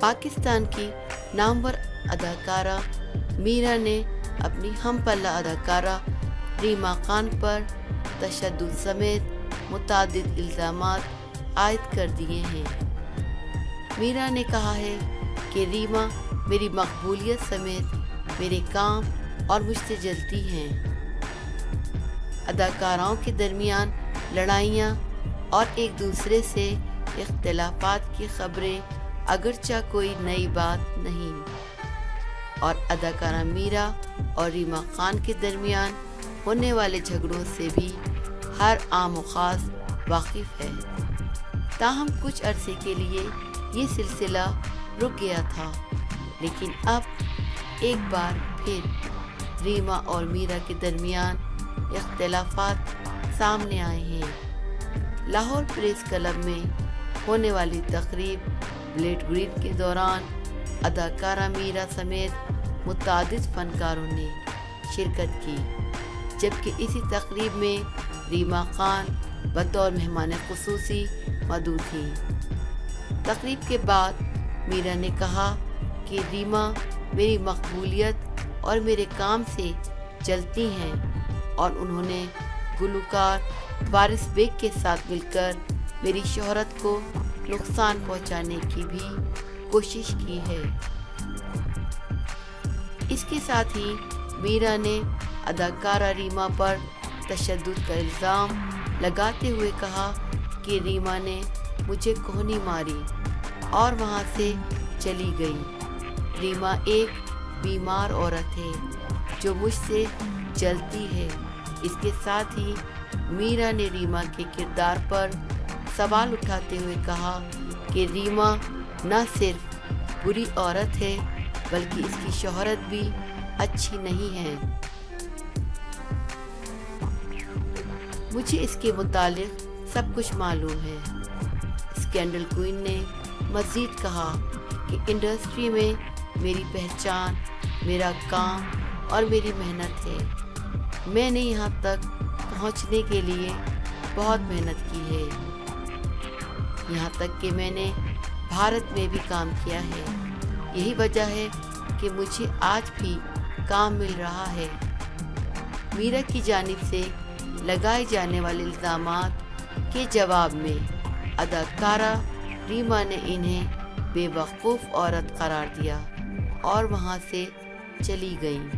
پاکستان کی نامور اداکارہ میرا نے اپنی ہم پلہ اداکارہ ریما خان پر تشدد سمیت متعدد الزامات عائد کر دیے ہیں۔ میرا نے کہا ہے کہ ریما میری مقبولیت سمیت میرے کام اور مجھ سے جلتی ہیں۔ اداکاراؤں کے درمیان لڑائیاں اور ایک دوسرے سے اختلافات کی خبریں اگرچہ کوئی نئی بات نہیں، اور اداکارہ میرا اور ریما خان کے درمیان ہونے والے جھگڑوں سے بھی ہر عام و خاص واقف ہے۔ تاہم کچھ عرصے کے لیے یہ سلسلہ رک گیا تھا، لیکن اب ایک بار پھر ریما اور میرا کے درمیان اختلافات سامنے آئے ہیں۔ لاہور پریس کلب میں ہونے والی تقریب بلیٹ گرین کے دوران اداکارہ میرا سمیت متعدد فنکاروں نے شرکت کی، جبکہ اسی تقریب میں ریما خان بطور مہمان خصوصی مدعو تھیں۔ تقریب کے بعد میرا نے کہا کہ ریما میری مقبولیت اور میرے کام سے جلتی ہیں، اور انہوں نے گلوکار وارث بیگ کے ساتھ مل کر میری شہرت کو نقصان پہنچانے کی بھی کوشش کی ہے۔ اس کے ساتھ ہی میرا نے اداکارہ ریما پر تشدد کا الزام لگاتے ہوئے کہا کہ ریما نے مجھے کہنی ماری اور وہاں سے چلی گئی۔ ریما ایک بیمار عورت ہے جو مجھ سے جلتی ہے۔ اس کے ساتھ ہی میرا نے ریما کے کردار پر سوال اٹھاتے ہوئے کہا کہ ریما نہ صرف بری عورت ہے بلکہ اس کی شہرت بھی اچھی نہیں ہے۔ مجھے اس کے متعلق سب کچھ معلوم ہے۔ اسکینڈل کوئین نے مزید کہا کہ انڈسٹری میں میری پہچان، میرا کام اور میری محنت ہے۔ میں نے یہاں تک پہنچنے کے لیے بہت محنت کی ہے، یہاں تک کہ میں نے بھارت میں بھی کام کیا ہے۔ یہی وجہ ہے کہ مجھے آج بھی کام مل رہا ہے۔ میرا کی جانب سے لگائے جانے والے الزامات کے جواب میں اداکارہ ریما نے انہیں بے وقوف عورت قرار دیا اور وہاں سے چلی گئیں۔